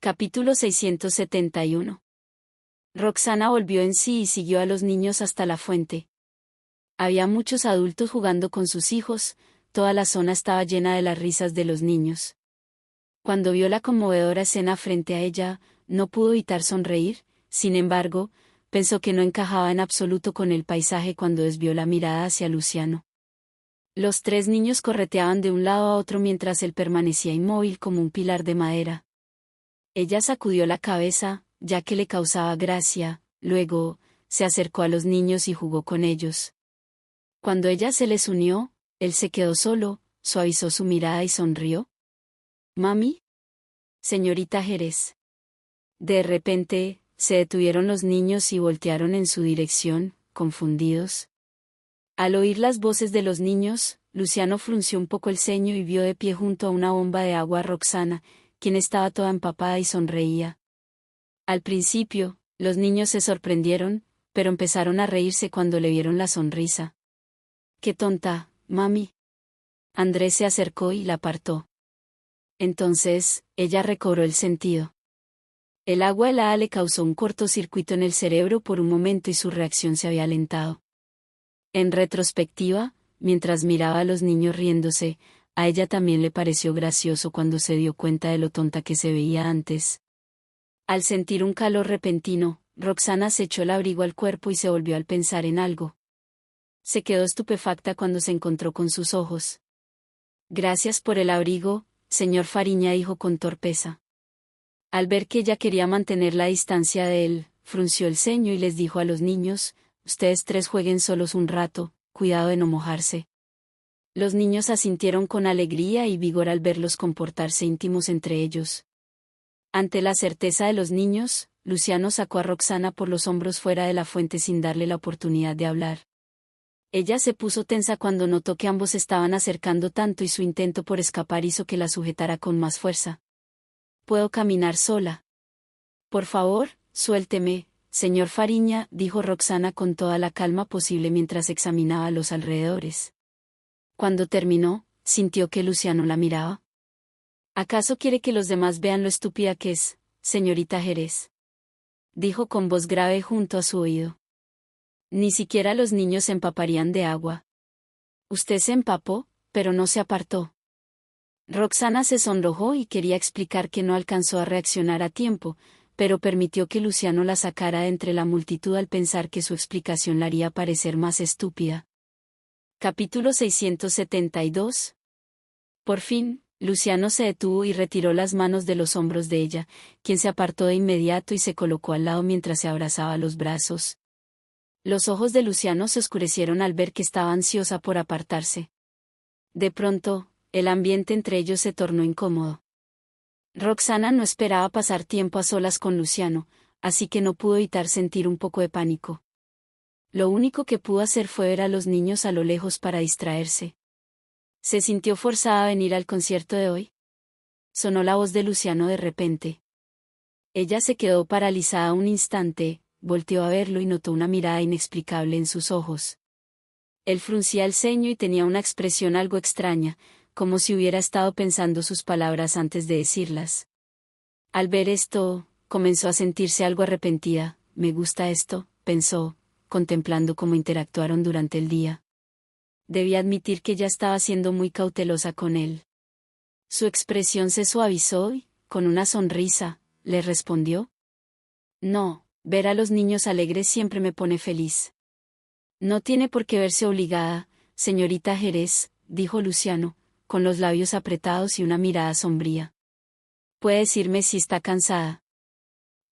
Capítulo 671. Roxana volvió en sí y siguió a los niños hasta la fuente. Había muchos adultos jugando con sus hijos, toda la zona estaba llena de las risas de los niños. Cuando vio la conmovedora escena frente a ella, no pudo evitar sonreír, sin embargo, pensó que no encajaba en absoluto con el paisaje cuando desvió la mirada hacia Luciano. Los tres niños correteaban de un lado a otro mientras él permanecía inmóvil como un pilar de madera. Ella sacudió la cabeza, ya que le causaba gracia, luego, se acercó a los niños y jugó con ellos. Cuando ella se les unió, él se quedó solo, suavizó su mirada y sonrió. «¿Mami?» «Señorita Jerez». De repente, se detuvieron los niños y voltearon en su dirección, confundidos. Al oír las voces de los niños, Luciano frunció un poco el ceño y vio de pie junto a una bomba de agua a Roxana, quien estaba toda empapada y sonreía. Al principio, los niños se sorprendieron, pero empezaron a reírse cuando le vieron la sonrisa. «¡Qué tonta, mami!». Andrés se acercó y la apartó. Entonces, ella recobró el sentido. El agua helada le causó un cortocircuito en el cerebro por un momento y su reacción se había alentado. En retrospectiva, mientras miraba a los niños riéndose, a ella también le pareció gracioso cuando se dio cuenta de lo tonta que se veía antes. Al sentir un calor repentino, Roxana se echó el abrigo al cuerpo y se volvió al pensar en algo. Se quedó estupefacta cuando se encontró con sus ojos. «Gracias por el abrigo, señor Fariña», dijo con torpeza. Al ver que ella quería mantener la distancia de él, frunció el ceño y les dijo a los niños: «Ustedes tres jueguen solos un rato, cuidado de no mojarse». Los niños asintieron con alegría y vigor al verlos comportarse íntimos entre ellos. Ante la certeza de los niños, Luciano sacó a Roxana por los hombros fuera de la fuente sin darle la oportunidad de hablar. Ella se puso tensa cuando notó que ambos estaban acercando tanto y su intento por escapar hizo que la sujetara con más fuerza. «¿Puedo caminar sola?» «Por favor, suélteme, señor Fariña», dijo Roxana con toda la calma posible mientras examinaba los alrededores. Cuando terminó, sintió que Luciano la miraba. «¿Acaso quiere que los demás vean lo estúpida que es, señorita Jerez?», dijo con voz grave junto a su oído. «Ni siquiera los niños se empaparían de agua». «Usted se empapó, pero no se apartó». Roxana se sonrojó y quería explicar que no alcanzó a reaccionar a tiempo, pero permitió que Luciano la sacara de entre la multitud al pensar que su explicación la haría parecer más estúpida. Capítulo 672. Por fin, Luciano se detuvo y retiró las manos de los hombros de ella, quien se apartó de inmediato y se colocó al lado mientras se abrazaba los brazos. Los ojos de Luciano se oscurecieron al ver que estaba ansiosa por apartarse. De pronto, el ambiente entre ellos se tornó incómodo. Roxana no esperaba pasar tiempo a solas con Luciano, así que no pudo evitar sentir un poco de pánico. Lo único que pudo hacer fue ver a los niños a lo lejos para distraerse. ¿Se sintió forzada a venir al concierto de hoy?, sonó la voz de Luciano de repente. Ella se quedó paralizada un instante, volteó a verlo y notó una mirada inexplicable en sus ojos. Él fruncía el ceño y tenía una expresión algo extraña, como si hubiera estado pensando sus palabras antes de decirlas. Al ver esto, comenzó a sentirse algo arrepentida. «Me gusta esto», pensó, contemplando cómo interactuaron durante el día. Debía admitir que ya estaba siendo muy cautelosa con él. Su expresión se suavizó y, con una sonrisa, le respondió: «No, ver a los niños alegres siempre me pone feliz». «No tiene por qué verse obligada, señorita Jerez», dijo Luciano, con los labios apretados y una mirada sombría. «Puede decirme si está cansada.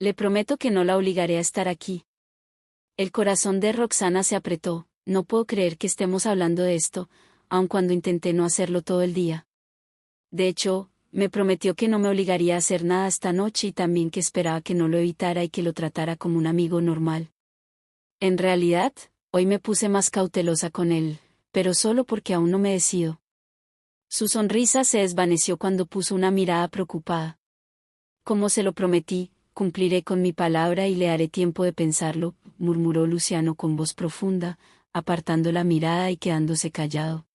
Le prometo que no la obligaré a estar aquí». El corazón de Roxana se apretó. «No puedo creer que estemos hablando de esto, aun cuando intenté no hacerlo todo el día. De hecho, me prometió que no me obligaría a hacer nada esta noche y también que esperaba que no lo evitara y que lo tratara como un amigo normal. En realidad, hoy me puse más cautelosa con él, pero solo porque aún no me decido». Su sonrisa se desvaneció cuando puso una mirada preocupada. «Como se lo prometí, cumpliré con mi palabra y le daré tiempo de pensarlo», murmuró Luciano con voz profunda, apartando la mirada y quedándose callado.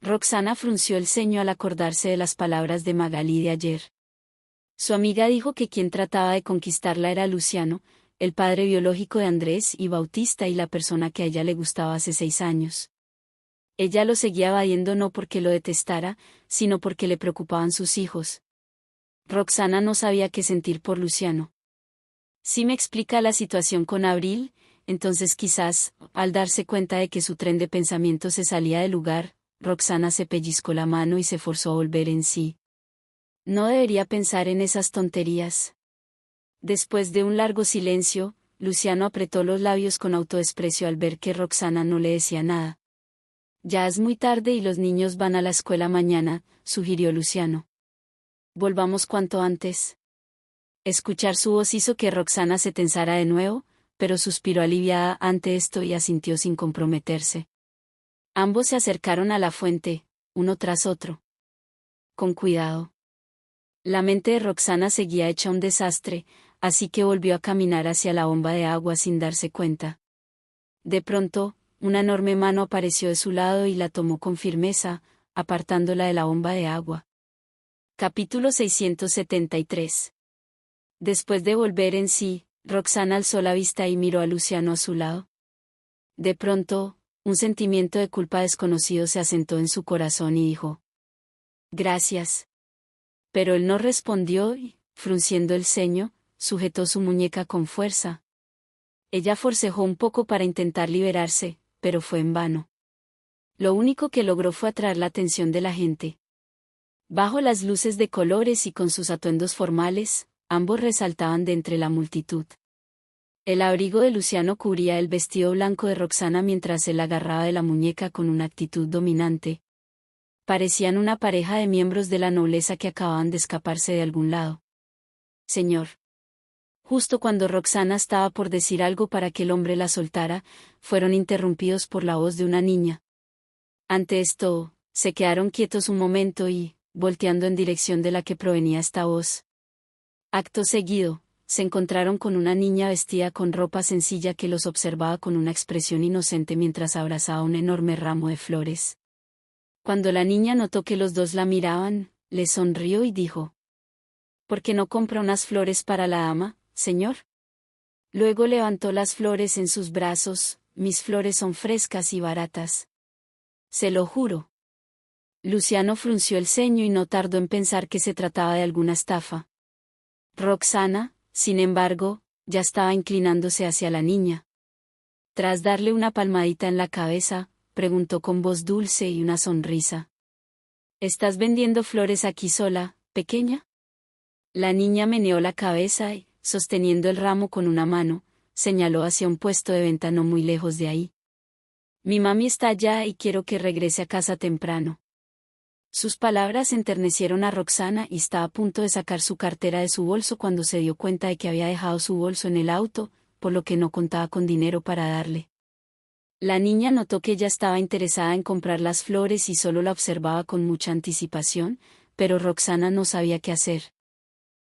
Roxana frunció el ceño al acordarse de las palabras de Magalí de ayer. Su amiga dijo que quien trataba de conquistarla era Luciano, el padre biológico de Andrés y Bautista y la persona que a ella le gustaba hace 6 años. Ella lo seguía evadiendo no porque lo detestara, sino porque le preocupaban sus hijos. Roxana no sabía qué sentir por Luciano. Si me explica la situación con Abril, entonces quizás, al darse cuenta de que su tren de pensamiento se salía del lugar, Roxana se pellizcó la mano y se forzó a volver en sí. No debería pensar en esas tonterías. Después de un largo silencio, Luciano apretó los labios con autodesprecio al ver que Roxana no le decía nada. Ya es muy tarde y los niños van a la escuela mañana, sugirió Luciano. Volvamos cuanto antes. Escuchar su voz hizo que Roxana se tensara de nuevo, pero suspiró aliviada ante esto y asintió sin comprometerse. Ambos se acercaron a la fuente, uno tras otro. Con cuidado. La mente de Roxana seguía hecha un desastre, así que volvió a caminar hacia la bomba de agua sin darse cuenta. De pronto, una enorme mano apareció de su lado y la tomó con firmeza, apartándola de la bomba de agua. Capítulo 673. Después de volver en sí, Roxana alzó la vista y miró a Luciano a su lado. De pronto, un sentimiento de culpa desconocido se asentó en su corazón y dijo: «Gracias». Pero él no respondió y, frunciendo el ceño, sujetó su muñeca con fuerza. Ella forcejó un poco para intentar liberarse, pero fue en vano. Lo único que logró fue atraer la atención de la gente. Bajo las luces de colores y con sus atuendos formales, ambos resaltaban de entre la multitud. El abrigo de Luciano cubría el vestido blanco de Roxana mientras él agarraba de la muñeca con una actitud dominante. Parecían una pareja de miembros de la nobleza que acababan de escaparse de algún lado. «Señor». Justo cuando Roxana estaba por decir algo para que el hombre la soltara, fueron interrumpidos por la voz de una niña. Ante esto, se quedaron quietos un momento y, volteando en dirección de la que provenía esta voz. Acto seguido, se encontraron con una niña vestida con ropa sencilla que los observaba con una expresión inocente mientras abrazaba un enorme ramo de flores. Cuando la niña notó que los dos la miraban, le sonrió y dijo: «¿Por qué no compra unas flores para la ama, señor?». Luego levantó las flores en sus brazos. «Mis flores son frescas y baratas. Se lo juro». Luciano frunció el ceño y no tardó en pensar que se trataba de alguna estafa. Roxana, sin embargo, ya estaba inclinándose hacia la niña. Tras darle una palmadita en la cabeza, preguntó con voz dulce y una sonrisa: «¿Estás vendiendo flores aquí sola, pequeña?». La niña meneó la cabeza y, sosteniendo el ramo con una mano, señaló hacia un puesto de venta no muy lejos de ahí. «Mi mami está allá y quiero que regrese a casa temprano». Sus palabras enternecieron a Roxana y estaba a punto de sacar su cartera de su bolso cuando se dio cuenta de que había dejado su bolso en el auto, por lo que no contaba con dinero para darle. La niña notó que ella estaba interesada en comprar las flores y solo la observaba con mucha anticipación, pero Roxana no sabía qué hacer.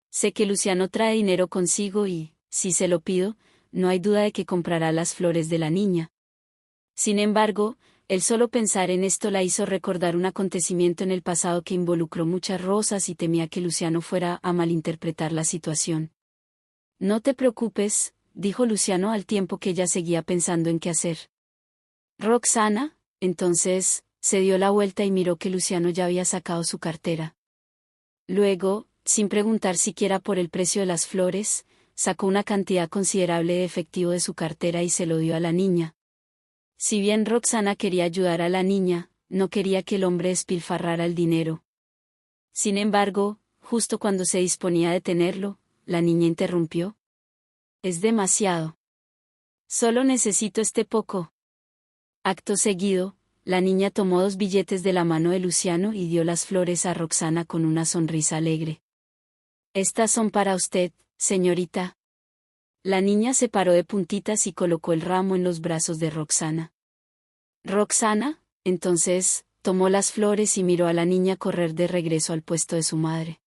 «Sé que Luciano trae dinero consigo y, si se lo pido, no hay duda de que comprará las flores de la niña». Sin embargo, el solo pensar en esto la hizo recordar un acontecimiento en el pasado que involucró muchas rosas y temía que Luciano fuera a malinterpretar la situación. «No te preocupes», dijo Luciano al tiempo que ella seguía pensando en qué hacer. Roxana, entonces, se dio la vuelta y miró que Luciano ya había sacado su cartera. Luego, sin preguntar siquiera por el precio de las flores, sacó una cantidad considerable de efectivo de su cartera y se lo dio a la niña. Si bien Roxana quería ayudar a la niña, no quería que el hombre despilfarrara el dinero. Sin embargo, justo cuando se disponía a detenerlo, la niña interrumpió: «Es demasiado. Solo necesito este poco». Acto seguido, la niña tomó 2 billetes de la mano de Luciano y dio las flores a Roxana con una sonrisa alegre. «Estas son para usted, señorita». La niña se paró de puntitas y colocó el ramo en los brazos de Roxana. Roxana, entonces, tomó las flores y miró a la niña correr de regreso al puesto de su madre.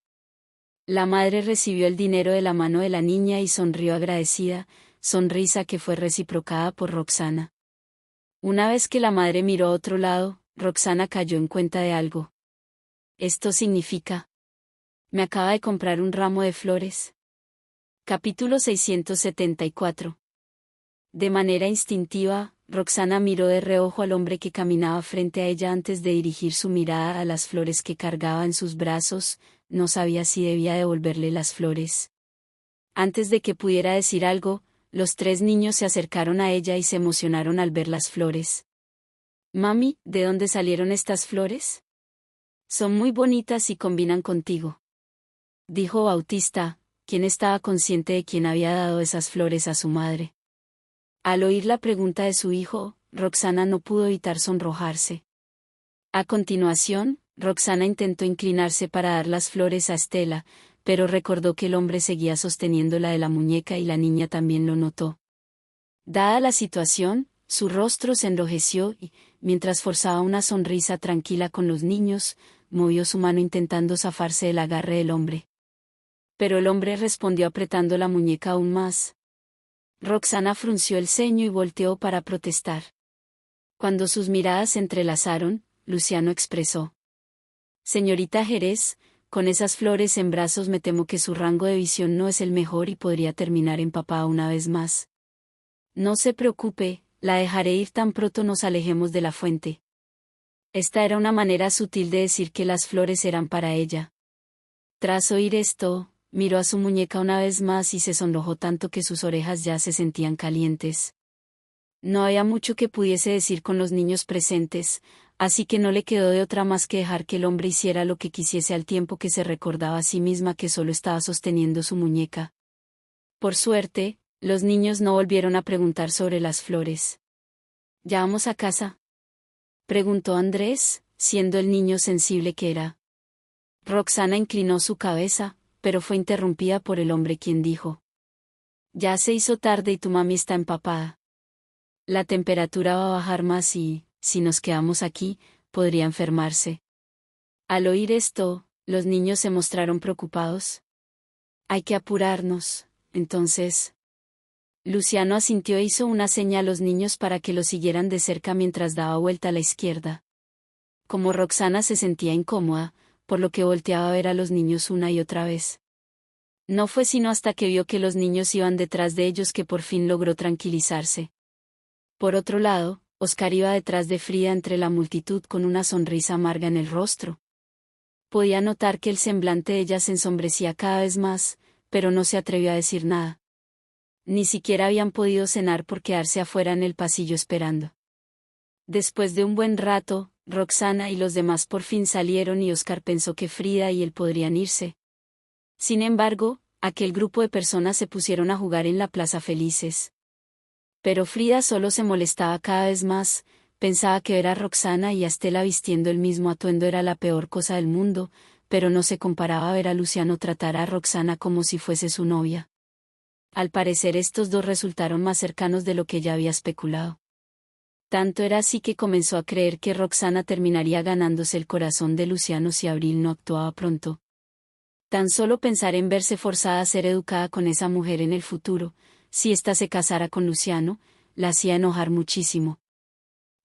La madre recibió el dinero de la mano de la niña y sonrió agradecida, sonrisa que fue reciprocada por Roxana. Una vez que la madre miró a otro lado, Roxana cayó en cuenta de algo. «Esto significa». Me acaba de comprar un ramo de flores. Capítulo 674. De manera instintiva, Roxana miró de reojo al hombre que caminaba frente a ella antes de dirigir su mirada a las flores que cargaba en sus brazos. No sabía si debía devolverle las flores. Antes de que pudiera decir algo, los tres niños se acercaron a ella y se emocionaron al ver las flores. Mami, ¿de dónde salieron estas flores? Son muy bonitas y combinan contigo, dijo Bautista, quien estaba consciente de quién había dado esas flores a su madre. Al oír la pregunta de su hijo, Roxana no pudo evitar sonrojarse. A continuación, Roxana intentó inclinarse para dar las flores a Estela, pero recordó que el hombre seguía sosteniendo la de la muñeca y la niña también lo notó. Dada la situación, su rostro se enrojeció y, mientras forzaba una sonrisa tranquila con los niños, movió su mano intentando zafarse del agarre del hombre. Pero el hombre respondió apretando la muñeca aún más. Roxana frunció el ceño y volteó para protestar. Cuando sus miradas se entrelazaron, Luciano expresó: Señorita Jerez, con esas flores en brazos me temo que su rango de visión no es el mejor y podría terminar empapada una vez más. No se preocupe, la dejaré ir tan pronto nos alejemos de la fuente. Esta era una manera sutil de decir que las flores eran para ella. Tras oír esto, miró a su muñeca una vez más y se sonrojó tanto que sus orejas ya se sentían calientes. No había mucho que pudiese decir con los niños presentes, así que no le quedó de otra más que dejar que el hombre hiciera lo que quisiese al tiempo que se recordaba a sí misma que solo estaba sosteniendo su muñeca. Por suerte, los niños no volvieron a preguntar sobre las flores. ¿Ya vamos a casa?, preguntó Andrés, siendo el niño sensible que era. Roxana inclinó su cabeza, pero fue interrumpida por el hombre quien dijo: Ya se hizo tarde y tu mami está empapada. La temperatura va a bajar más y, si nos quedamos aquí, podría enfermarse. Al oír esto, los niños se mostraron preocupados. Hay que apurarnos, entonces. Luciano asintió e hizo una seña a los niños para que lo siguieran de cerca mientras daba vuelta a la izquierda. Como Roxana se sentía incómoda, por lo que volteaba a ver a los niños una y otra vez. No fue sino hasta que vio que los niños iban detrás de ellos que por fin logró tranquilizarse. Por otro lado, Oscar iba detrás de Frida entre la multitud con una sonrisa amarga en el rostro. Podía notar que el semblante de ella se ensombrecía cada vez más, pero no se atrevió a decir nada. Ni siquiera habían podido cenar por quedarse afuera en el pasillo esperando. Después de un buen rato, Roxana y los demás por fin salieron y Oscar pensó que Frida y él podrían irse. Sin embargo, aquel grupo de personas se pusieron a jugar en la plaza felices. Pero Frida solo se molestaba cada vez más, pensaba que ver a Roxana y a Estela vistiendo el mismo atuendo era la peor cosa del mundo, pero no se comparaba a ver a Luciano tratar a Roxana como si fuese su novia. Al parecer estos dos resultaron más cercanos de lo que ella había especulado. Tanto era así que comenzó a creer que Roxana terminaría ganándose el corazón de Luciano si Abril no actuaba pronto. Tan solo pensar en verse forzada a ser educada con esa mujer en el futuro, si ésta se casara con Luciano, la hacía enojar muchísimo.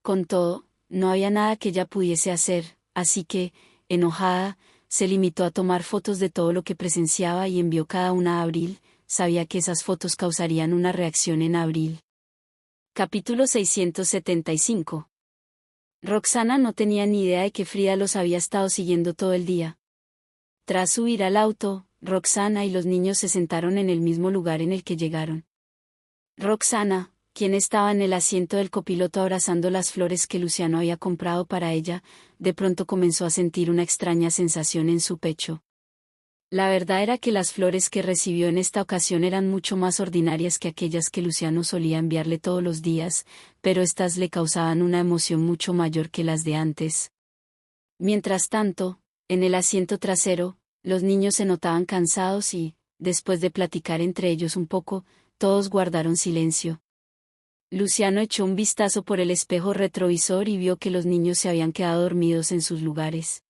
Con todo, no había nada que ella pudiese hacer, así que, enojada, se limitó a tomar fotos de todo lo que presenciaba y envió cada una a Abril. Sabía que esas fotos causarían una reacción en Abril. Capítulo 675. Roxana no tenía ni idea de que Frida los había estado siguiendo todo el día. Tras subir al auto, Roxana y los niños se sentaron en el mismo lugar en el que llegaron. Roxana, quien estaba en el asiento del copiloto abrazando las flores que Luciano había comprado para ella, de pronto comenzó a sentir una extraña sensación en su pecho. La verdad era que las flores que recibió en esta ocasión eran mucho más ordinarias que aquellas que Luciano solía enviarle todos los días, pero estas le causaban una emoción mucho mayor que las de antes. Mientras tanto, en el asiento trasero, los niños se notaban cansados y, después de platicar entre ellos un poco, todos guardaron silencio. Luciano echó un vistazo por el espejo retrovisor y vio que los niños se habían quedado dormidos en sus lugares.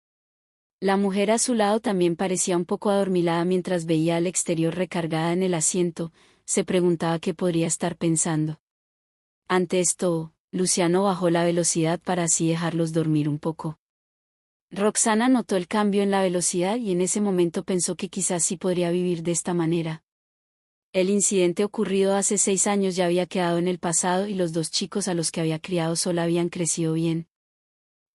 La mujer a su lado también parecía un poco adormilada mientras veía al exterior recargada en el asiento, se preguntaba qué podría estar pensando. Ante esto, Luciano bajó la velocidad para así dejarlos dormir un poco. Roxana notó el cambio en la velocidad y en ese momento pensó que quizás sí podría vivir de esta manera. El incidente ocurrido hace 6 años ya había quedado en el pasado y los 2 chicos a los que había criado solo habían crecido bien.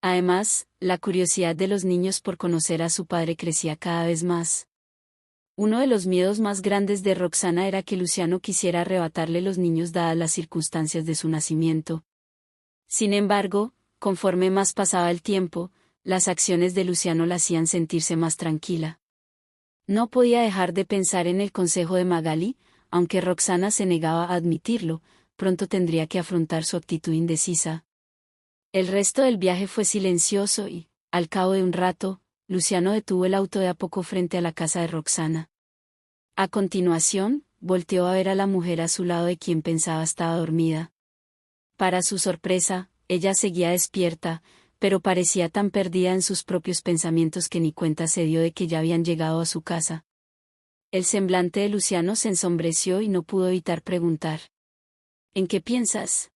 Además, la curiosidad de los niños por conocer a su padre crecía cada vez más. Uno de los miedos más grandes de Roxana era que Luciano quisiera arrebatarle los niños dadas las circunstancias de su nacimiento. Sin embargo, conforme más pasaba el tiempo, las acciones de Luciano la hacían sentirse más tranquila. No podía dejar de pensar en el consejo de Magali, aunque Roxana se negaba a admitirlo, pronto tendría que afrontar su actitud indecisa. El resto del viaje fue silencioso y, al cabo de un rato, Luciano detuvo el auto de a poco frente a la casa de Roxana. A continuación, volteó a ver a la mujer a su lado de quien pensaba estaba dormida. Para su sorpresa, ella seguía despierta, pero parecía tan perdida en sus propios pensamientos que ni cuenta se dio de que ya habían llegado a su casa. El semblante de Luciano se ensombreció y no pudo evitar preguntar: ¿En qué piensas?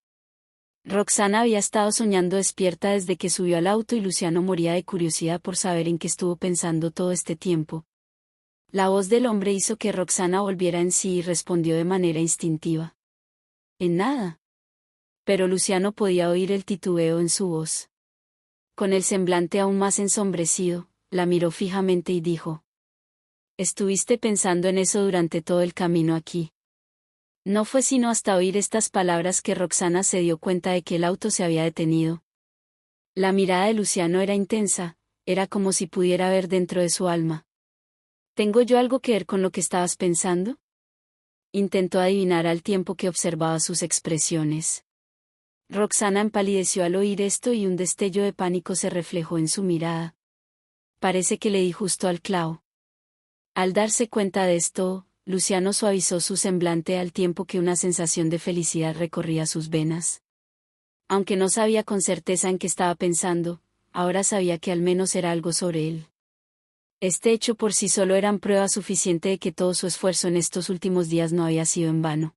Roxana había estado soñando despierta desde que subió al auto y Luciano moría de curiosidad por saber en qué estuvo pensando todo este tiempo. La voz del hombre hizo que Roxana volviera en sí y respondió de manera instintiva: En nada. Pero Luciano podía oír el titubeo en su voz. Con el semblante aún más ensombrecido, la miró fijamente y dijo: ¿Estuviste pensando en eso durante todo el camino aquí? No fue sino hasta oír estas palabras que Roxana se dio cuenta de que el auto se había detenido. La mirada de Luciano era intensa, era como si pudiera ver dentro de su alma. ¿Tengo yo algo que ver con lo que estabas pensando? Intentó adivinar al tiempo que observaba sus expresiones. Roxana empalideció al oír esto y un destello de pánico se reflejó en su mirada. Parece que le di justo al clavo. Al darse cuenta de esto, Luciano suavizó su semblante al tiempo que una sensación de felicidad recorría sus venas. Aunque no sabía con certeza en qué estaba pensando, ahora sabía que al menos era algo sobre él. Este hecho por sí solo era prueba suficiente de que todo su esfuerzo en estos últimos días no había sido en vano.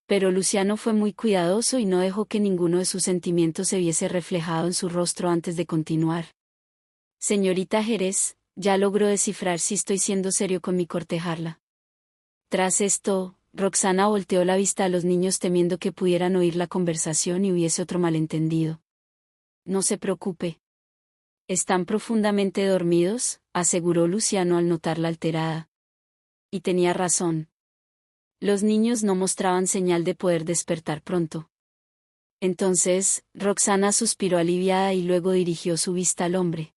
Pero Luciano fue muy cuidadoso y no dejó que ninguno de sus sentimientos se viese reflejado en su rostro antes de continuar. Señorita Jerez, ya logró descifrar si estoy siendo serio con mi cortejarla. Tras esto, Roxana volteó la vista a los niños temiendo que pudieran oír la conversación y hubiese otro malentendido. No se preocupe. Están profundamente dormidos, aseguró Luciano al notarla alterada. Y tenía razón. Los niños no mostraban señal de poder despertar pronto. Entonces, Roxana suspiró aliviada y luego dirigió su vista al hombre.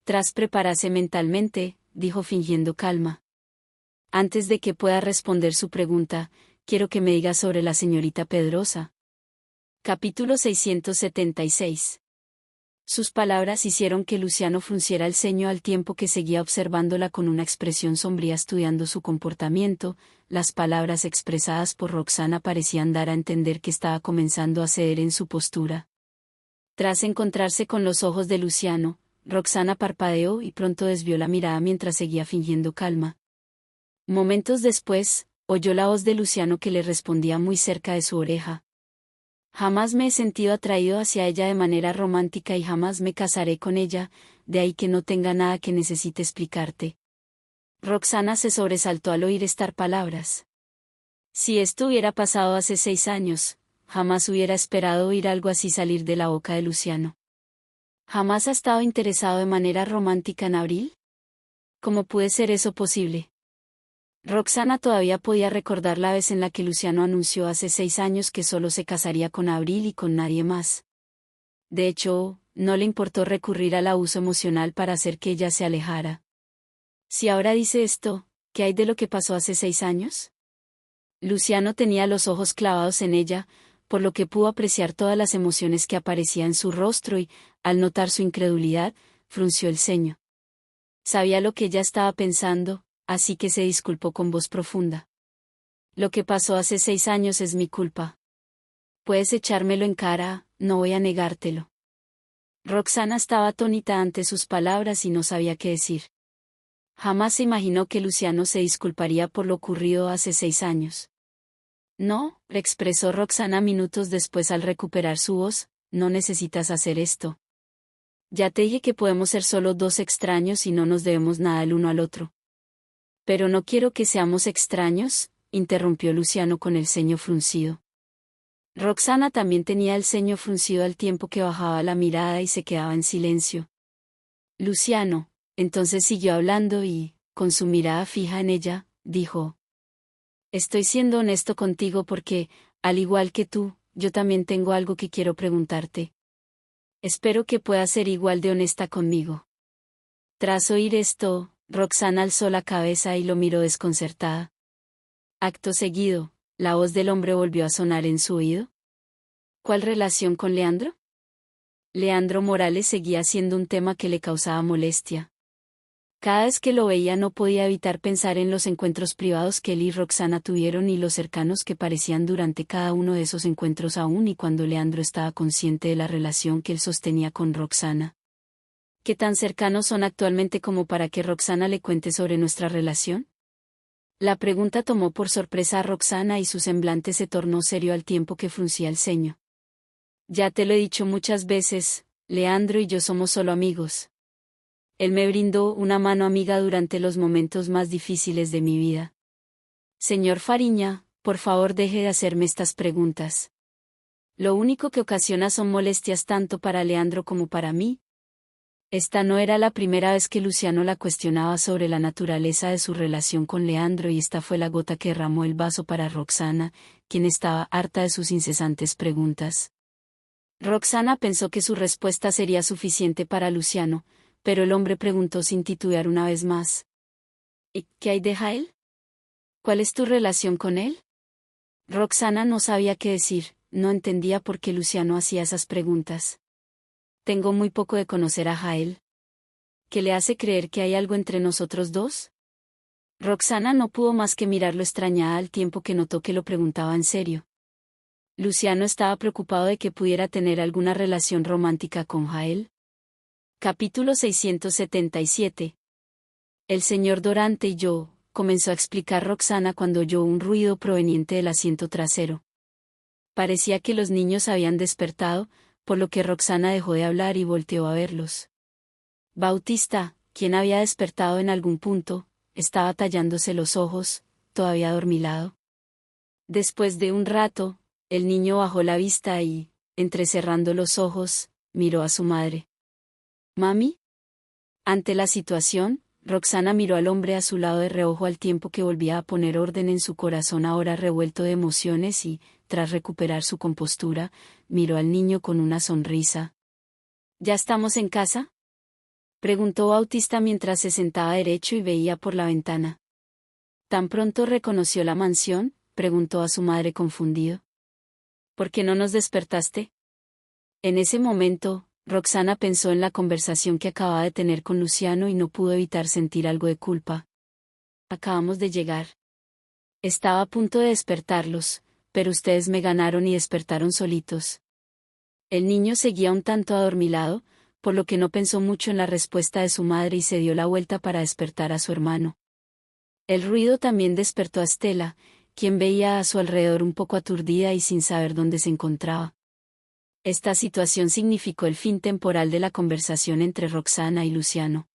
Tras prepararse mentalmente, dijo fingiendo calma: Antes de que pueda responder su pregunta, quiero que me diga sobre la señorita Pedrosa. Capítulo 676. Sus palabras hicieron que Luciano frunciera el ceño al tiempo que seguía observándola con una expresión sombría estudiando su comportamiento. Las palabras expresadas por Roxana parecían dar a entender que estaba comenzando a ceder en su postura. Tras encontrarse con los ojos de Luciano, Roxana parpadeó y pronto desvió la mirada mientras seguía fingiendo calma. Momentos después, oyó la voz de Luciano que le respondía muy cerca de su oreja: Jamás me he sentido atraído hacia ella de manera romántica y jamás me casaré con ella, de ahí que no tenga nada que necesite explicarte. Roxana se sobresaltó al oír estas palabras. Si esto hubiera pasado hace 6 años, jamás hubiera esperado oír algo así salir de la boca de Luciano. ¿Jamás ha estado interesado de manera romántica en Abril? ¿Cómo puede ser eso posible? Roxana todavía podía recordar la vez en la que Luciano anunció hace 6 años que solo se casaría con Abril y con nadie más. De hecho, no le importó recurrir al abuso emocional para hacer que ella se alejara. Si ahora dice esto, ¿qué hay de lo que pasó hace 6 años? Luciano tenía los ojos clavados en ella, por lo que pudo apreciar todas las emociones que aparecían en su rostro y, al notar su incredulidad, frunció el ceño. Sabía lo que ella estaba pensando, así que se disculpó con voz profunda. Lo que pasó hace 6 años es mi culpa. Puedes echármelo en cara, no voy a negártelo. Roxana estaba atónita ante sus palabras y no sabía qué decir. Jamás se imaginó que Luciano se disculparía por lo ocurrido hace 6 años. No, expresó Roxana minutos después al recuperar su voz, no necesitas hacer esto. Ya te dije que podemos ser solo dos extraños y no nos debemos nada el uno al otro. Pero no quiero que seamos extraños, interrumpió Luciano con el ceño fruncido. Roxana también tenía el ceño fruncido al tiempo que bajaba la mirada y se quedaba en silencio. Luciano, entonces siguió hablando y, con su mirada fija en ella, dijo: Estoy siendo honesto contigo porque, al igual que tú, yo también tengo algo que quiero preguntarte. Espero que puedas ser igual de honesta conmigo. Tras oír esto, Roxana alzó la cabeza y lo miró desconcertada. Acto seguido, la voz del hombre volvió a sonar en su oído. ¿Cuál relación con Leandro? Leandro Morales seguía siendo un tema que le causaba molestia. Cada vez que lo veía no podía evitar pensar en los encuentros privados que él y Roxana tuvieron y lo cercanos que parecían durante cada uno de esos encuentros aún y cuando Leandro estaba consciente de la relación que él sostenía con Roxana. ¿Qué tan cercanos son actualmente como para que Roxana le cuente sobre nuestra relación? La pregunta tomó por sorpresa a Roxana y su semblante se tornó serio al tiempo que fruncía el ceño. Ya te lo he dicho muchas veces, Leandro y yo somos solo amigos. Él me brindó una mano amiga durante los momentos más difíciles de mi vida. Señor Fariña, por favor deje de hacerme estas preguntas. Lo único que ocasiona son molestias tanto para Leandro como para mí. Esta no era la primera vez que Luciano la cuestionaba sobre la naturaleza de su relación con Leandro y esta fue la gota que derramó el vaso para Roxana, quien estaba harta de sus incesantes preguntas. Roxana pensó que su respuesta sería suficiente para Luciano, pero el hombre preguntó sin titubear una vez más. ¿Y qué hay de Jael? ¿Cuál es tu relación con él? Roxana no sabía qué decir, no entendía por qué Luciano hacía esas preguntas. Tengo muy poco de conocer a Jael. ¿Qué le hace creer que hay algo entre nosotros dos? Roxana no pudo más que mirarlo extrañada al tiempo que notó que lo preguntaba en serio. Luciano estaba preocupado de que pudiera tener alguna relación romántica con Jael. Capítulo 677. El señor Dorante y yo, comenzó a explicar Roxana cuando oyó un ruido proveniente del asiento trasero. Parecía que los niños habían despertado, por lo que Roxana dejó de hablar y volteó a verlos. Bautista, quien había despertado en algún punto, estaba tallándose los ojos, todavía adormilado. Después de un rato, el niño bajó la vista y, entrecerrando los ojos, miró a su madre. ¿Mami? Ante la situación, Roxana miró al hombre a su lado de reojo al tiempo que volvía a poner orden en su corazón ahora revuelto de emociones y, tras recuperar su compostura, miró al niño con una sonrisa. ¿Ya estamos en casa?, preguntó Bautista mientras se sentaba derecho y veía por la ventana. ¿Tan pronto reconoció la mansión?, preguntó a su madre confundido. ¿Por qué no nos despertaste? En ese momento, Roxana pensó en la conversación que acababa de tener con Luciano y no pudo evitar sentir algo de culpa. Acabamos de llegar. Estaba a punto de despertarlos, pero ustedes me ganaron y despertaron solitos. El niño seguía un tanto adormilado, por lo que no pensó mucho en la respuesta de su madre y se dio la vuelta para despertar a su hermano. El ruido también despertó a Estela, quien veía a su alrededor un poco aturdida y sin saber dónde se encontraba. Esta situación significó el fin temporal de la conversación entre Roxana y Luciano.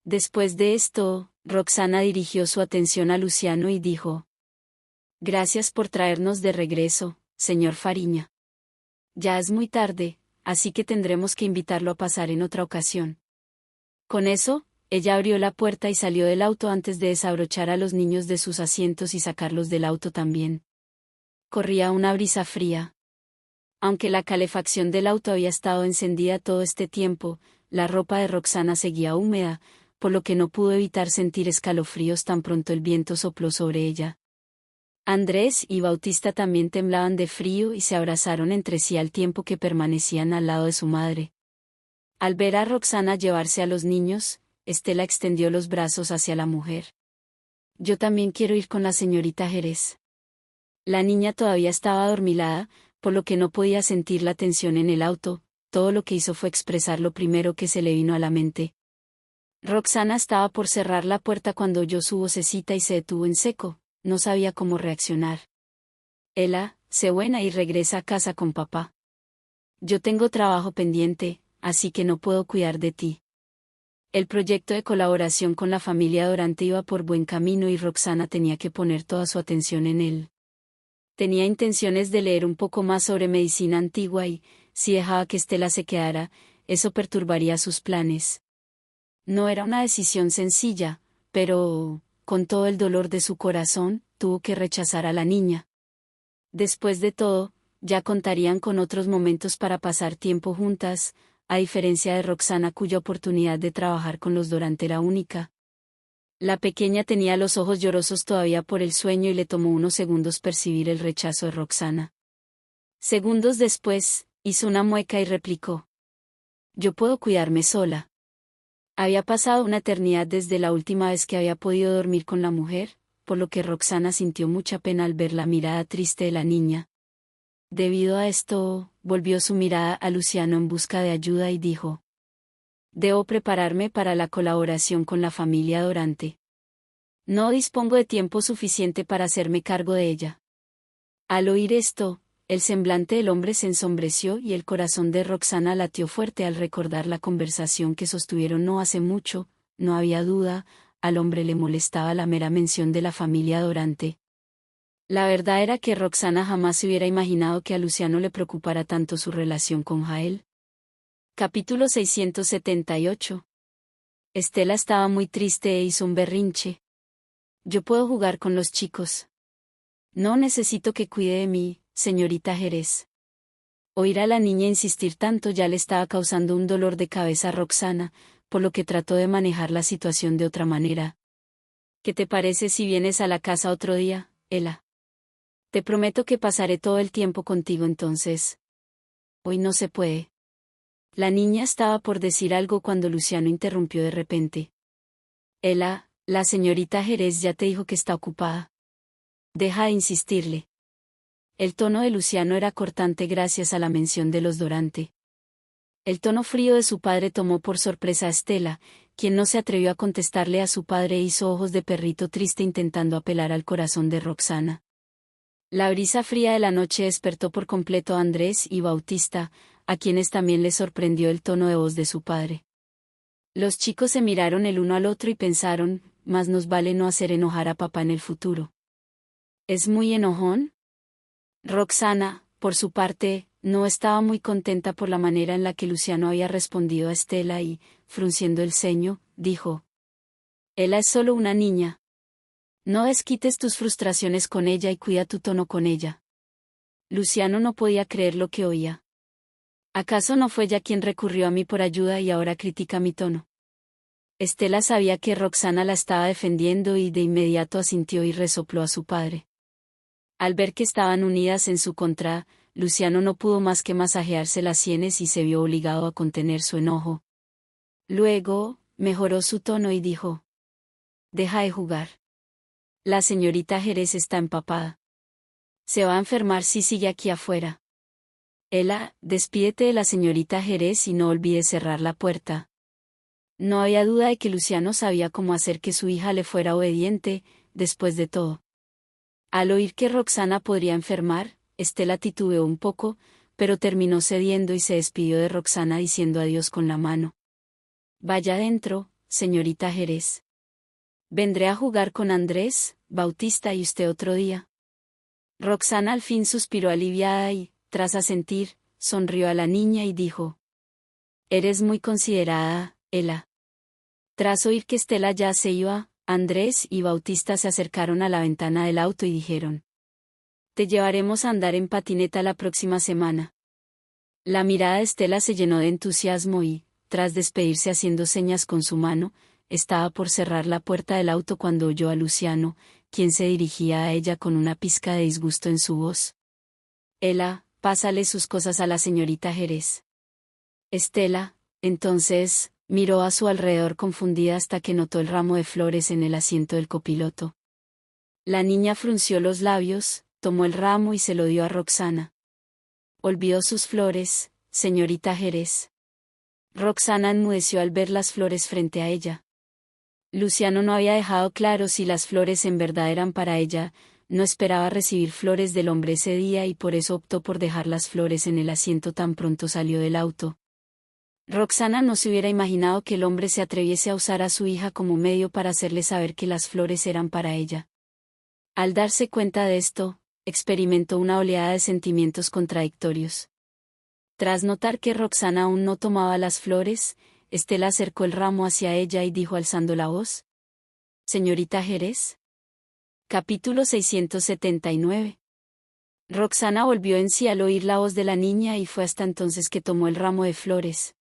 Después de esto, Roxana dirigió su atención a Luciano y dijo: Gracias por traernos de regreso, señor Fariña. Ya es muy tarde, así que tendremos que invitarlo a pasar en otra ocasión. Con eso, ella abrió la puerta y salió del auto antes de desabrochar a los niños de sus asientos y sacarlos del auto también. Corría una brisa fría. Aunque la calefacción del auto había estado encendida todo este tiempo, la ropa de Roxana seguía húmeda, por lo que no pudo evitar sentir escalofríos tan pronto el viento sopló sobre ella. Andrés y Bautista también temblaban de frío y se abrazaron entre sí al tiempo que permanecían al lado de su madre. Al ver a Roxana llevarse a los niños, Estela extendió los brazos hacia la mujer. Yo también quiero ir con la señorita Jerez. La niña todavía estaba adormilada, por lo que no podía sentir la tensión en el auto, todo lo que hizo fue expresar lo primero que se le vino a la mente. Roxana estaba por cerrar la puerta cuando oyó su vocecita y se detuvo en seco, no sabía cómo reaccionar. Ela, sé buena y regresa a casa con papá. Yo tengo trabajo pendiente, así que no puedo cuidar de ti. El proyecto de colaboración con la familia Dorante iba por buen camino y Roxana tenía que poner toda su atención en él. Tenía intenciones de leer un poco más sobre medicina antigua y, si dejaba que Estela se quedara, eso perturbaría sus planes. No era una decisión sencilla, pero, con todo el dolor de su corazón, tuvo que rechazar a la niña. Después de todo, ya contarían con otros momentos para pasar tiempo juntas, a diferencia de Roxana cuya oportunidad de trabajar con los Dorante era única. La pequeña tenía los ojos llorosos todavía por el sueño y le tomó unos segundos percibir el rechazo de Roxana. Segundos después, hizo una mueca y replicó: «Yo puedo cuidarme sola». Había pasado una eternidad desde la última vez que había podido dormir con la mujer, por lo que Roxana sintió mucha pena al ver la mirada triste de la niña. Debido a esto, volvió su mirada a Luciano en busca de ayuda y dijo: «Debo prepararme para la colaboración con la familia Dorante. No dispongo de tiempo suficiente para hacerme cargo de ella». Al oír esto, el semblante del hombre se ensombreció y el corazón de Roxana latió fuerte al recordar la conversación que sostuvieron no hace mucho. No había duda, al hombre le molestaba la mera mención de la familia Dorante. La verdad era que Roxana jamás se hubiera imaginado que a Luciano le preocupara tanto su relación con Jael. Capítulo 678. Estela estaba muy triste e hizo un berrinche. «Yo puedo jugar con los chicos. No necesito que cuide de mí, señorita Jerez». Oír a la niña insistir tanto ya le estaba causando un dolor de cabeza a Roxana, por lo que trató de manejar la situación de otra manera. «¿Qué te parece si vienes a la casa otro día, Ela? Te prometo que pasaré todo el tiempo contigo entonces». «Hoy no se puede». La niña estaba por decir algo cuando Luciano interrumpió de repente. «Ela, la señorita Jerez ya te dijo que está ocupada. Deja de insistirle». El tono de Luciano era cortante gracias a la mención de los Dorante. El tono frío de su padre tomó por sorpresa a Estela, quien no se atrevió a contestarle a su padre e hizo ojos de perrito triste intentando apelar al corazón de Roxana. La brisa fría de la noche despertó por completo a Andrés y Bautista, a quienes también les sorprendió el tono de voz de su padre. Los chicos se miraron el uno al otro y pensaron: «Más nos vale no hacer enojar a papá en el futuro». «¿Es muy enojón?». Roxana, por su parte, no estaba muy contenta por la manera en la que Luciano había respondido a Estela y, frunciendo el ceño, dijo: «Ela es solo una niña. No desquites tus frustraciones con ella y cuida tu tono con ella». Luciano no podía creer lo que oía. ¿Acaso no fue ella quien recurrió a mí por ayuda y ahora critica mi tono? Estela sabía que Roxana la estaba defendiendo y de inmediato asintió y resopló a su padre. Al ver que estaban unidas en su contra, Luciano no pudo más que masajearse las sienes y se vio obligado a contener su enojo. Luego, mejoró su tono y dijo: «Deja de jugar. La señorita Jerez está empapada. Se va a enfermar si sigue aquí afuera. Ela, despídete de la señorita Jerez y no olvides cerrar la puerta». No había duda de que Luciano sabía cómo hacer que su hija le fuera obediente, después de todo. Al oír que Roxana podría enfermar, Estela titubeó un poco, pero terminó cediendo y se despidió de Roxana diciendo adiós con la mano. «Vaya adentro, señorita Jerez. Vendré a jugar con Andrés, Bautista y usted otro día». Roxana al fin suspiró aliviada y, tras asentir, sonrió a la niña y dijo: «Eres muy considerada, Ela». Tras oír que Estela ya se iba, Andrés y Bautista se acercaron a la ventana del auto y dijeron: «Te llevaremos a andar en patineta la próxima semana». La mirada de Estela se llenó de entusiasmo y, tras despedirse haciendo señas con su mano, estaba por cerrar la puerta del auto cuando oyó a Luciano, quien se dirigía a ella con una pizca de disgusto en su voz. «Ela, pásale sus cosas a la señorita Jerez». Estela, entonces, miró a su alrededor confundida hasta que notó el ramo de flores en el asiento del copiloto. La niña frunció los labios, tomó el ramo y se lo dio a Roxana. «Olvidó sus flores, señorita Jerez». Roxana enmudeció al ver las flores frente a ella. Luciano no había dejado claro si las flores en verdad eran para ella. No esperaba recibir flores del hombre ese día y por eso optó por dejar las flores en el asiento tan pronto salió del auto. Roxana no se hubiera imaginado que el hombre se atreviese a usar a su hija como medio para hacerle saber que las flores eran para ella. Al darse cuenta de esto, experimentó una oleada de sentimientos contradictorios. Tras notar que Roxana aún no tomaba las flores, Estela acercó el ramo hacia ella y dijo alzando la voz: «Señorita Jerez». Capítulo 679. Roxana volvió en sí al oír la voz de la niña y fue hasta entonces que tomó el ramo de flores.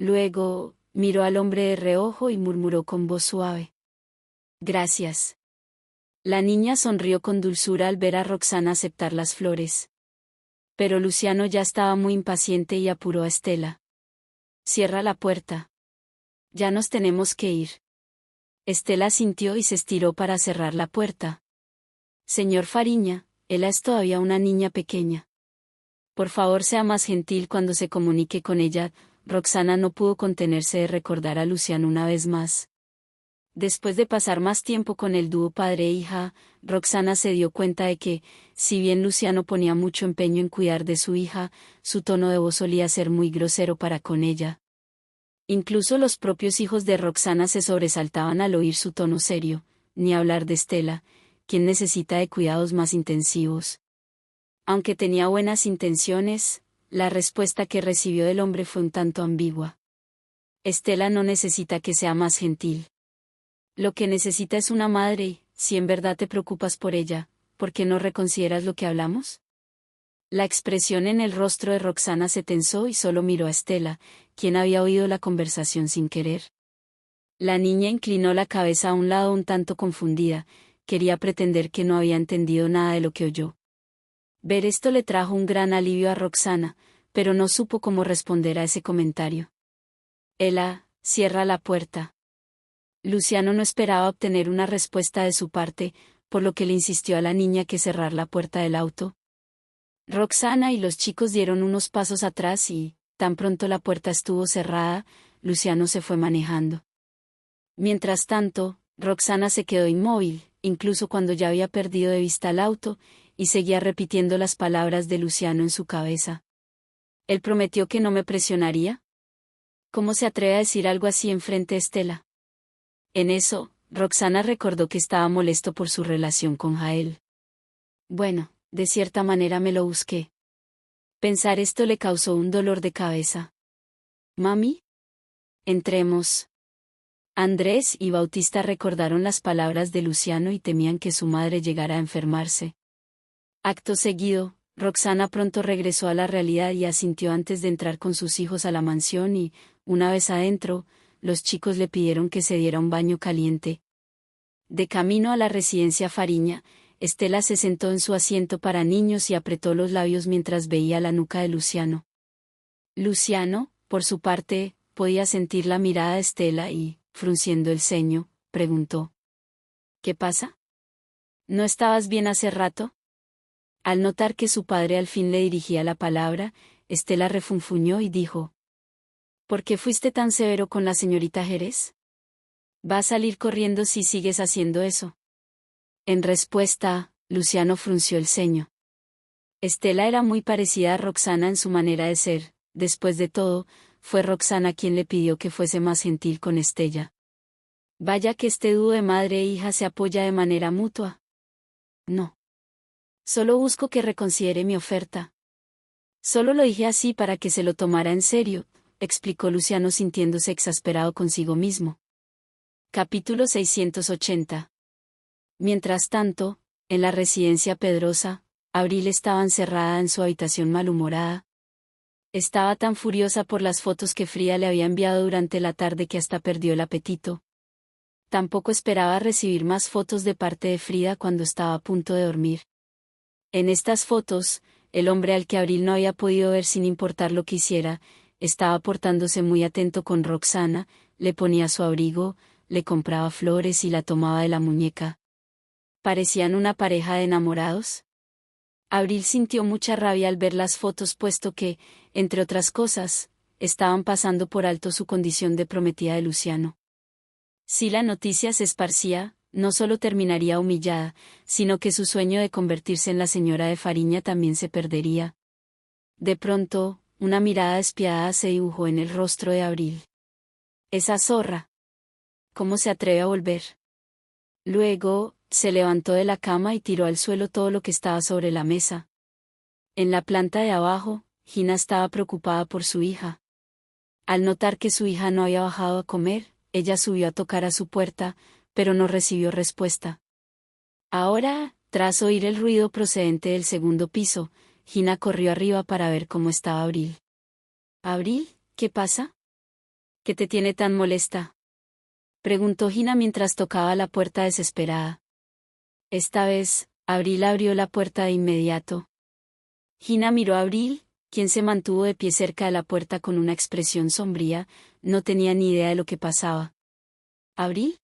Luego, miró al hombre de reojo y murmuró con voz suave: «Gracias». La niña sonrió con dulzura al ver a Roxana aceptar las flores. Pero Luciano ya estaba muy impaciente y apuró a Estela. «Cierra la puerta. Ya nos tenemos que ir». Estela sintió y se estiró para cerrar la puerta. «Señor Fariña, ella es todavía una niña pequeña. Por favor, sea más gentil cuando se comunique con ella». Roxana no pudo contenerse de recordar a Luciano una vez más. Después de pasar más tiempo con el dúo padre e hija, Roxana se dio cuenta de que, si bien Luciano ponía mucho empeño en cuidar de su hija, su tono de voz solía ser muy grosero para con ella. Incluso los propios hijos de Roxana se sobresaltaban al oír su tono serio, ni hablar de Estela, quien necesita de cuidados más intensivos. Aunque tenía buenas intenciones, la respuesta que recibió del hombre fue un tanto ambigua. Estela no necesita que sea más gentil. Lo que necesita es una madre y, si en verdad te preocupas por ella, ¿por qué no reconsideras lo que hablamos? La expresión en el rostro de Roxana se tensó y solo miró a Estela, quien había oído la conversación sin querer. La niña inclinó la cabeza a un lado un tanto confundida, quería pretender que no había entendido nada de lo que oyó. Ver esto le trajo un gran alivio a Roxana, pero no supo cómo responder a ese comentario. «Ela, cierra la puerta». Luciano no esperaba obtener una respuesta de su parte, por lo que le insistió a la niña que cerrar la puerta del auto. Roxana y los chicos dieron unos pasos atrás y, tan pronto la puerta estuvo cerrada, Luciano se fue manejando. Mientras tanto, Roxana se quedó inmóvil, incluso cuando ya había perdido de vista el auto, y seguía repitiendo las palabras de Luciano en su cabeza. ¿Él prometió que no me presionaría? ¿Cómo se atreve a decir algo así enfrente de Estela? En eso, Roxana recordó que estaba molesto por su relación con Jael. Bueno, de cierta manera me lo busqué. Pensar esto le causó un dolor de cabeza. «Mami, entremos». Andrés y Bautista recordaron las palabras de Luciano y temían que su madre llegara a enfermarse. Acto seguido, Roxana pronto regresó a la realidad y asintió antes de entrar con sus hijos a la mansión y, una vez adentro, los chicos le pidieron que se diera un baño caliente. De camino a la residencia Fariña, Estela se sentó en su asiento para niños y apretó los labios mientras veía la nuca de Luciano. Luciano, por su parte, podía sentir la mirada de Estela y, frunciendo el ceño, preguntó: «¿Qué pasa? ¿No estabas bien hace rato?». Al notar que su padre al fin le dirigía la palabra, Estela refunfuñó y dijo: «¿Por qué fuiste tan severo con la señorita Jerez? Va a salir corriendo si sigues haciendo eso». En respuesta, Luciano frunció el ceño. Estela era muy parecida a Roxana en su manera de ser. Después de todo, fue Roxana quien le pidió que fuese más gentil con Estella. Vaya que este dúo de madre e hija se apoya de manera mutua. No. Solo busco que reconsidere mi oferta. Solo lo dije así para que se lo tomara en serio, explicó Luciano sintiéndose exasperado consigo mismo. Capítulo 680. Mientras tanto, en la residencia Pedrosa, Abril estaba encerrada en su habitación malhumorada. Estaba tan furiosa por las fotos que Frida le había enviado durante la tarde que hasta perdió el apetito. Tampoco esperaba recibir más fotos de parte de Frida cuando estaba a punto de dormir. En estas fotos, el hombre al que Abril no había podido ver sin importar lo que hiciera, estaba portándose muy atento con Roxana, le ponía su abrigo, le compraba flores y la tomaba de la muñeca. ¿Parecían una pareja de enamorados? Abril sintió mucha rabia al ver las fotos puesto que, entre otras cosas, estaban pasando por alto su condición de prometida de Luciano. Si la noticia se esparcía, no solo terminaría humillada, sino que su sueño de convertirse en la señora de Fariña también se perdería. De pronto, una mirada despiadada se dibujó en el rostro de Abril. Esa zorra. ¿Cómo se atreve a volver? Luego, se levantó de la cama y tiró al suelo todo lo que estaba sobre la mesa. En la planta de abajo, Gina estaba preocupada por su hija. Al notar que su hija no había bajado a comer, ella subió a tocar a su puerta, pero no recibió respuesta. Ahora, tras oír el ruido procedente del segundo piso, Gina corrió arriba para ver cómo estaba Abril. «Abril, ¿qué pasa? ¿Qué te tiene tan molesta?», preguntó Gina mientras tocaba la puerta desesperada. Esta vez, Abril abrió la puerta de inmediato. Gina miró a Abril, quien se mantuvo de pie cerca de la puerta con una expresión sombría. No tenía ni idea de lo que pasaba. «¿Abril?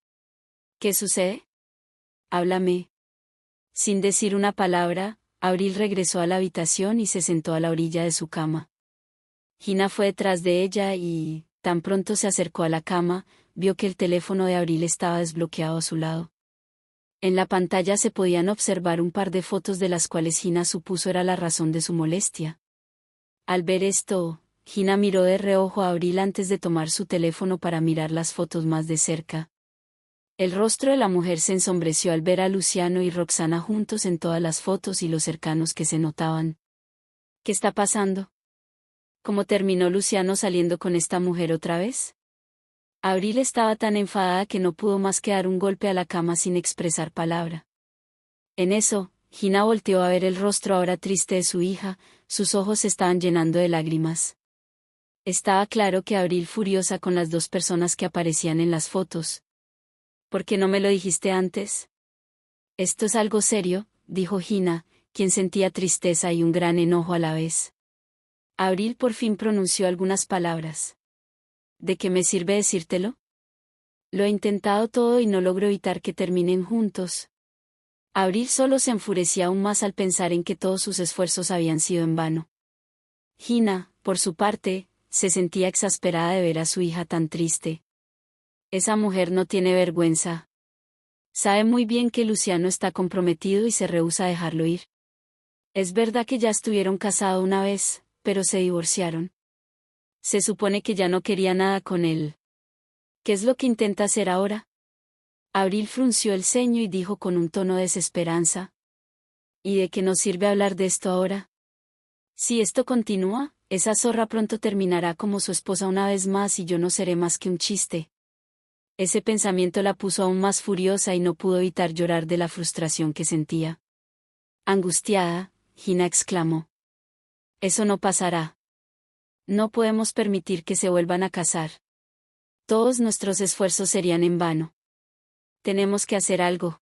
¿Qué sucede? Háblame». Sin decir una palabra, Abril regresó a la habitación y se sentó a la orilla de su cama. Gina fue detrás de ella y, tan pronto se acercó a la cama, vio que el teléfono de Abril estaba desbloqueado a su lado. En la pantalla se podían observar un par de fotos de las cuales Gina supuso era la razón de su molestia. Al ver esto, Gina miró de reojo a Abril antes de tomar su teléfono para mirar las fotos más de cerca. El rostro de la mujer se ensombreció al ver a Luciano y Roxana juntos en todas las fotos y lo cercanos que se notaban. ¿Qué está pasando? ¿Cómo terminó Luciano saliendo con esta mujer otra vez? Abril estaba tan enfadada que no pudo más que dar un golpe a la cama sin expresar palabra. En eso, Gina volteó a ver el rostro ahora triste de su hija, sus ojos se estaban llenando de lágrimas. Estaba claro que Abril furiosa con las dos personas que aparecían en las fotos. ¿Por qué no me lo dijiste antes? Esto es algo serio, dijo Gina, quien sentía tristeza y un gran enojo a la vez. Abril por fin pronunció algunas palabras. ¿De qué me sirve decírtelo? Lo he intentado todo y no logro evitar que terminen juntos. Abril solo se enfurecía aún más al pensar en que todos sus esfuerzos habían sido en vano. Gina, por su parte, se sentía exasperada de ver a su hija tan triste. Esa mujer no tiene vergüenza. Sabe muy bien que Luciano está comprometido y se rehúsa a dejarlo ir. Es verdad que ya estuvieron casados una vez, pero se divorciaron. Se supone que ya no quería nada con él. ¿Qué es lo que intenta hacer ahora? Abril frunció el ceño y dijo con un tono de desesperanza. ¿Y de qué nos sirve hablar de esto ahora? Si esto continúa, esa zorra pronto terminará como su esposa una vez más y yo no seré más que un chiste. Ese pensamiento la puso aún más furiosa y no pudo evitar llorar de la frustración que sentía. Angustiada, Gina exclamó. Eso no pasará. No podemos permitir que se vuelvan a casar. Todos nuestros esfuerzos serían en vano. Tenemos que hacer algo.